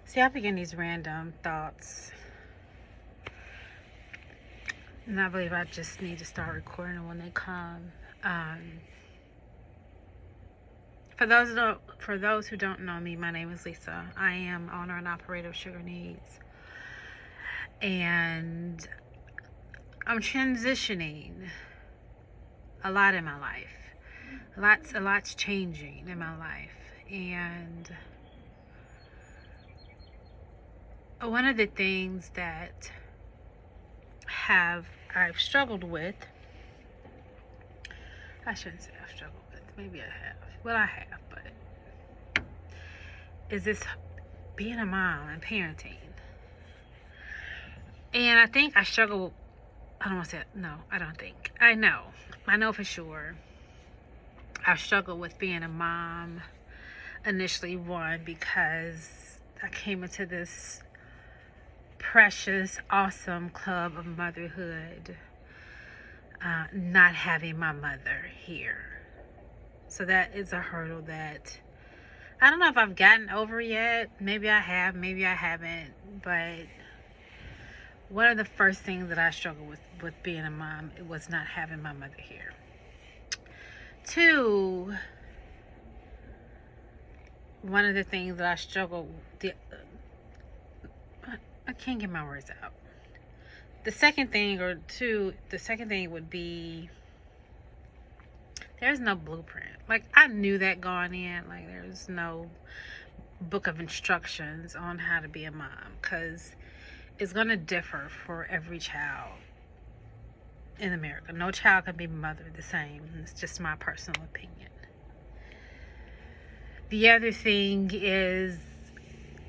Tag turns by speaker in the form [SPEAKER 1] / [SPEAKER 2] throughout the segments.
[SPEAKER 1] See, I begin these random thoughts, and I believe I just need to start recording when they come. Um, for those who don't know me, my name is Lisa. I am owner and operator of Sugar Needs, and I'm transitioning a lot in my life. A lot's changing in my life, and one of the things that I've struggled with, I shouldn't say I've struggled with, maybe I have, well I have, but is this being a mom and parenting. And I think I struggle, I don't want to say, no, I don't think, I know for sure I struggled with being a mom initially. One, because I came into this precious, awesome club of motherhood, not having my mother here. So that is a hurdle that I don't know if I've gotten over yet. Maybe I have, maybe I haven't. But one of the first things that I struggled with being a mom, it was not having my mother here. Two, one of the things that I struggled with, I can't get my words out. The second thing would be there's no blueprint. Like, I knew that going in. Like, there's no book of instructions on how to be a mom, because it's going to differ for every child in America. No child can be mothered the same. It's just my personal opinion. The other thing is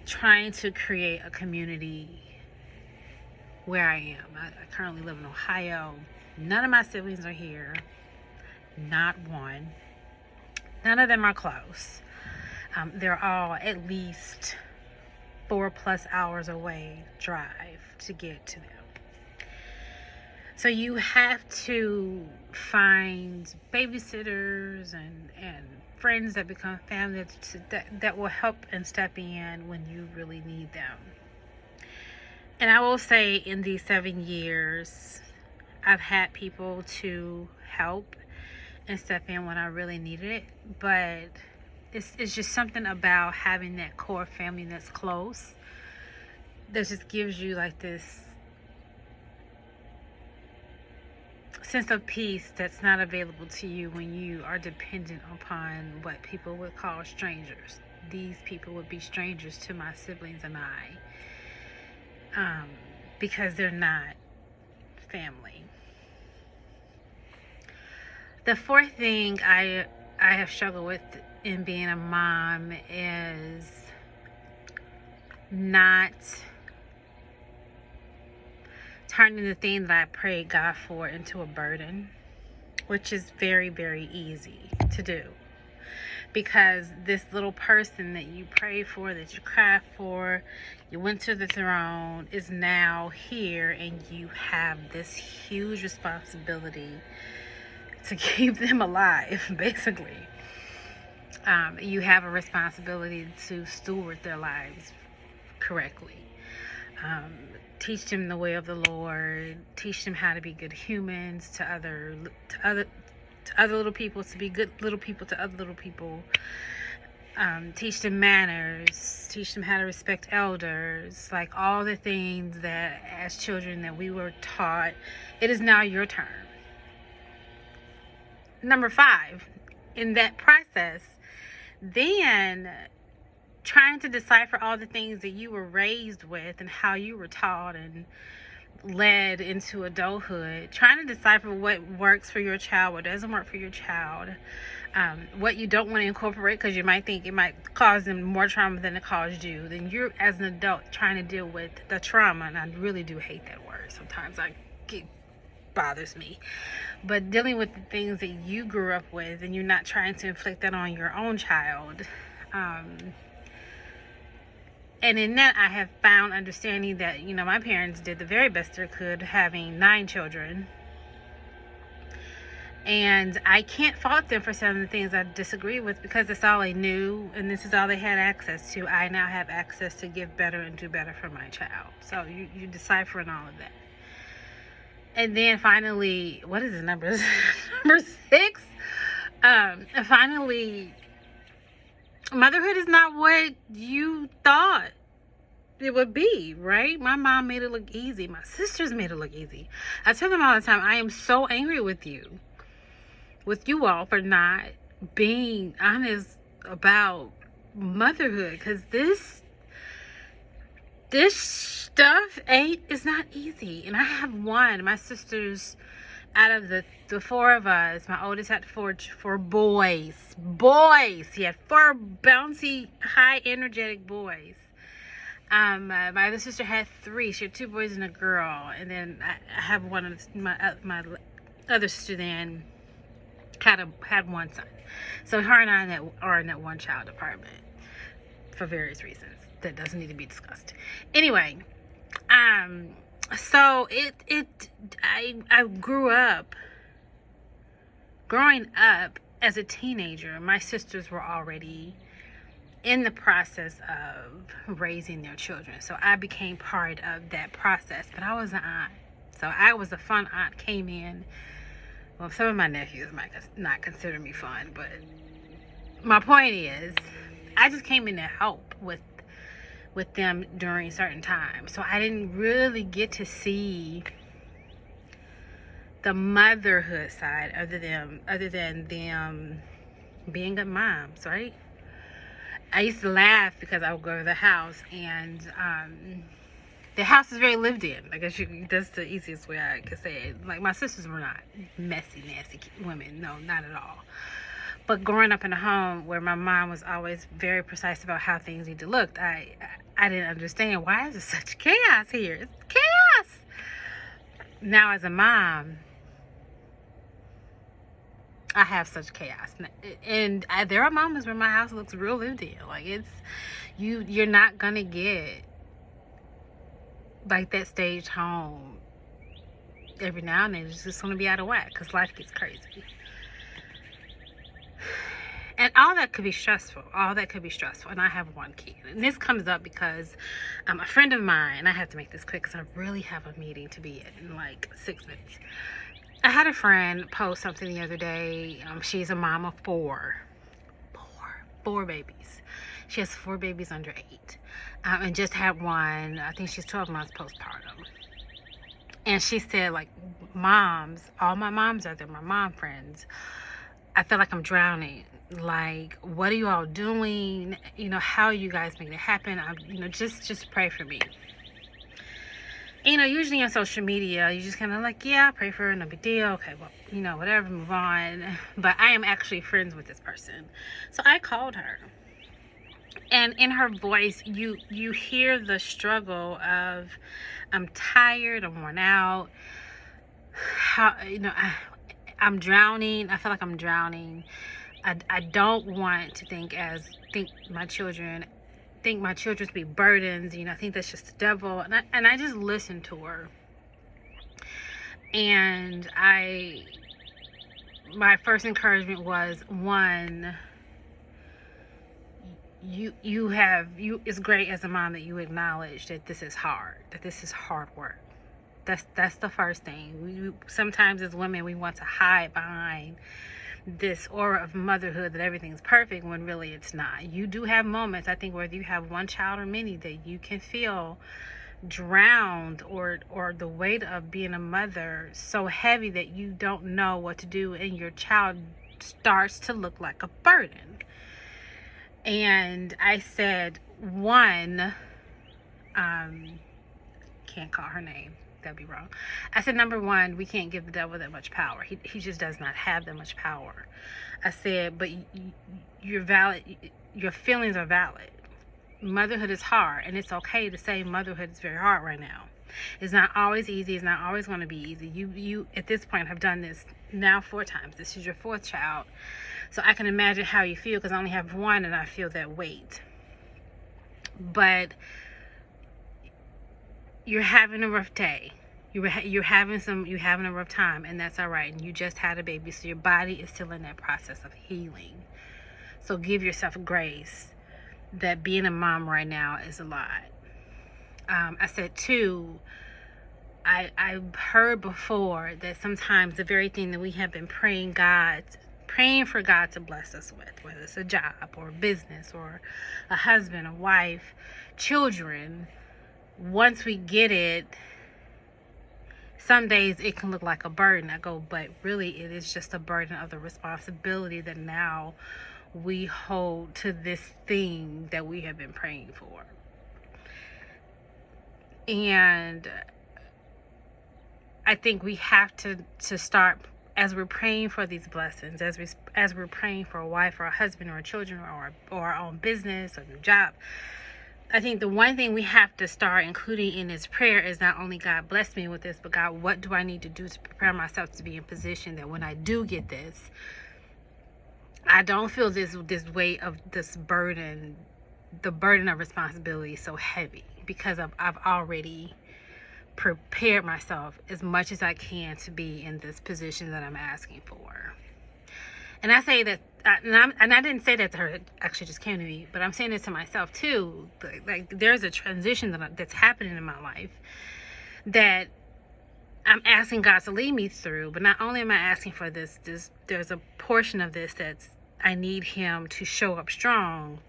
[SPEAKER 1] trying to create a community where I am. I currently live in Ohio. None of my siblings are here. Not one. None of them are close. They're all at least 4+ hours away drive to get to them. So you have to find babysitters and friends that become family that will help and step in when you really need them. And I will say, in these 7 years, I've had people to help and step in when I really needed it. But it's just something about having that core family that's close that just gives you like this sense of peace that's not available to you when you are dependent upon what people would call strangers. These people would be strangers to my siblings and I, because they're not family. The fourth thing I have struggled with in being a mom is not turning the thing that I prayed God for into a burden, which is very, very easy to do. Because this little person that you prayed for, that you cried for, you went to the throne, is now here, and you have this huge responsibility to keep them alive, basically. You have a responsibility to steward their lives correctly. Teach them the way of the Lord. Teach them how to be good humans to other little people, to be good little people to other little people. Teach them manners. Teach them how to respect elders. Like, all the things that as children that we were taught. It is now your turn. Number 5, in that process, then trying to decipher all the things that you were raised with and how you were taught and led into adulthood, trying to decipher what works for your child, what doesn't work for your child, what you don't want to incorporate because you might think it might cause them more trauma than it caused you. Then you're, as an adult, trying to deal with the trauma, and I really do hate that word. Sometimes it bothers me. But dealing with the things that you grew up with, and you're not trying to inflict that on your own child. And in that, I have found understanding that, my parents did the very best they could, having 9 children. And I can't fault them for some of the things I disagree with, because it's all they knew and this is all they had access to. I now have access to give better and do better for my child. So you deciphering all of that. And then finally, what is the number? Number 6. Finally, motherhood is not what you thought it would be, right? My mom made it look easy. My sisters made it look easy. I tell them all the time, I am so angry with you all for not being honest about motherhood, because this stuff is not easy. And I have one, my sisters, out of the 4 of us, my oldest had 4 boys. He had 4 bouncy, high energetic boys. My other sister had 3. She had 2 boys and a girl. And then I have one of my other sister then had 1 son. So her and I are in that one child department for various reasons that doesn't need to be discussed. Anyway, so I growing up as a teenager, my sisters were already in the process of raising their children. So I became part of that process, but I was an aunt. So I was a fun aunt, came in. Well, some of my nephews might not consider me fun, but my point is, I just came in to help with them during certain times. So I didn't really get to see the motherhood side other than them being good moms, right? I used to laugh because I would go to the house and the house is very lived in. I guess that's the easiest way I could say it. Like, my sisters were not messy, nasty women. No, not at all. But growing up in a home where my mom was always very precise about how things need to look, I didn't understand, why is there such chaos here? It's chaos! Now as a mom, I have such chaos. And there are moments where my house looks real lived in. Like, you're not gonna get like that staged home every now and then. It's just gonna be out of whack because life gets crazy. And all that could be stressful. And I have 1 kid. And this comes up because a friend of mine, I have to make this quick because I really have a meeting to be in like 6 minutes. I had a friend post something the other day. She's a mom of 4 babies. She has 4 babies under 8. And just had one, I think she's 12 months postpartum. And she said, like, moms, all my moms are there, my mom friends, I feel like I'm drowning. Like, what are you all doing? You know, how are you guys making it happen? Just pray for me. And, usually on social media, you just kind of like, yeah, pray for her, no big deal. Okay, well, whatever, move on. But I am actually friends with this person. So I called her. And in her voice, you hear the struggle of, I'm tired, I'm worn out. I'm drowning. I feel like I'm drowning. I don't want to think my children to be burdens. I think that's just the devil. And I just listened to her. And my first encouragement was, one, it's great as a mom that you acknowledge that this is hard work. That's the first thing. Sometimes as women, we want to hide behind this aura of motherhood that everything's perfect, when really it's not. You do have moments, I think, whether you have 1 child or many, that you can feel drowned or the weight of being a mother so heavy that you don't know what to do, and your child starts to look like a burden. And I said, one, can't call her name, that'd be wrong. I said, number 1, we can't give the devil that much power. He just does not have that much power. I said, but you're valid. Your feelings are valid. Motherhood is hard, and it's okay to say motherhood is very hard right now. It's not always easy. It's not always going to be easy. You at this point have done this now 4 times. This is your 4th child. So I can imagine how you feel, because I only have 1 and I feel that weight. But you're having a rough day. You're having a rough time, and that's all right. And you just had a baby, so your body is still in that process of healing. So give yourself grace that being a mom right now is a lot. I said too, I've heard before that sometimes the very thing that we have been praying for God to bless us with, whether it's a job or a business or a husband, a wife, children, once we get it, some days it can look like a burden. I go, but really it is just a burden of the responsibility that now we hold to this thing that we have been praying for. And I think we have to start, as we're praying for these blessings, as we're praying for a wife or a husband or children or our own business or new job. I think the one thing we have to start including in this prayer is not only God bless me with this, but God, what do I need to do to prepare myself to be in position that when I do get this, I don't feel this weight of this burden, the burden of responsibility so heavy, because I've already prepared myself as much as I can to be in this position that I'm asking for. And I say that, and I didn't say that to her, it actually just came to me, but I'm saying this to myself too. Like, there's a transition that's happening in my life that I'm asking God to lead me through. But not only am I asking for this, there's a portion of this that's, I need Him to show up strong.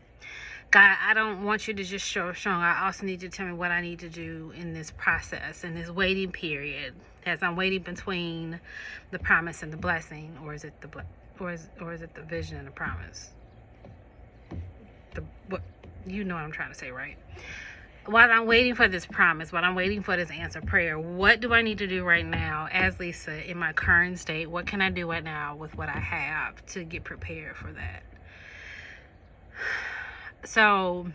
[SPEAKER 1] God, I don't want you to just show up strong. I also need you to tell me what I need to do in this process, in this waiting period, as I'm waiting between the promise and the blessing. Or is it the vision and the promise? You know what I'm trying to say, right? While I'm waiting for this promise, while I'm waiting for this answer prayer, what do I need to do right now as Lisa in my current state? What can I do right now with what I have to get prepared for that? So,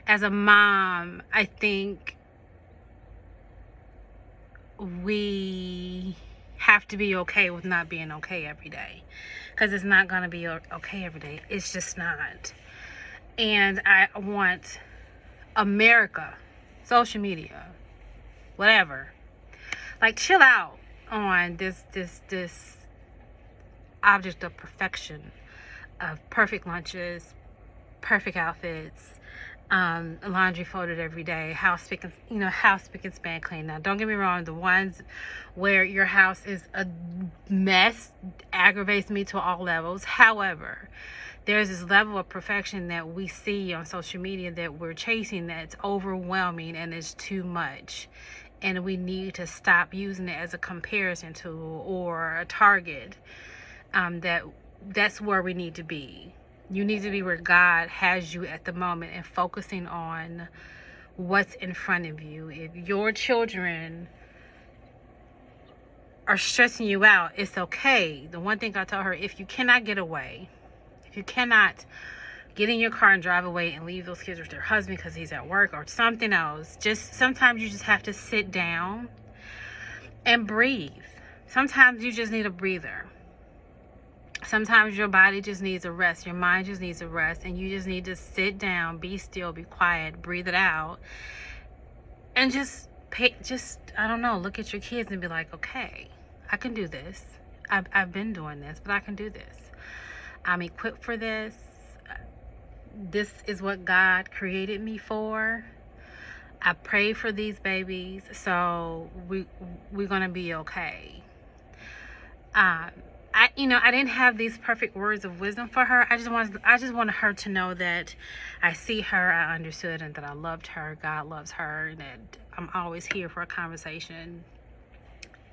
[SPEAKER 1] as a mom, I think we have to be okay with not being okay every day, because it's not going to be okay every day. It's just not. And I want America, social media, whatever, like, chill out on this object of perfection, of perfect lunches, perfect outfits, laundry folded every day, house spick and span clean. Now, don't get me wrong, the ones where your house is a mess aggravates me to all levels. However, there's this level of perfection that we see on social media that we're chasing that's overwhelming and is too much. And we need to stop using it as a comparison tool or a target. That's where we need to be. You need to be where God has you at the moment and focusing on what's in front of you. If your children are stressing you out, it's okay. The one thing I told her, if you cannot get away, if you cannot get in your car and drive away and leave those kids with their husband because he's at work or something else, just sometimes you just have to sit down and breathe. Sometimes you just need a breather. Sometimes your body just needs a rest. Your mind just needs a rest. And you just need to sit down, be still, be quiet, breathe it out. And I don't know, look at your kids and be like, okay, I can do this. I've been doing this, but I can do this. I'm equipped for this. This is what God created me for. I pray for these babies, so we're going to be okay. I didn't have these perfect words of wisdom for her. I just wanted her to know that I see her, I understood, and that I loved her. God loves her, and that I'm always here for a conversation.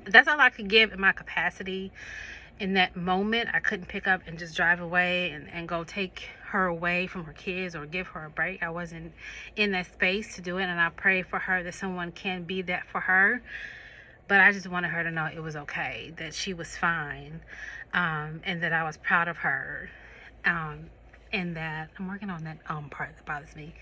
[SPEAKER 1] That's all I could give in my capacity. In that moment, I couldn't pick up and just drive away and go take her away from her kids or give her a break. I wasn't in that space to do it, and I pray for her that someone can be that for her. But I just wanted her to know it was okay, that she was fine, and that I was proud of her, and that I'm working on that part that bothers me.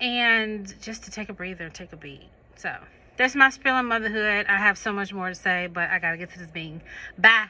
[SPEAKER 1] And just to take a breather and take a beat. So that's my spiel on motherhood. I have so much more to say, but I gotta get to this meeting. Bye.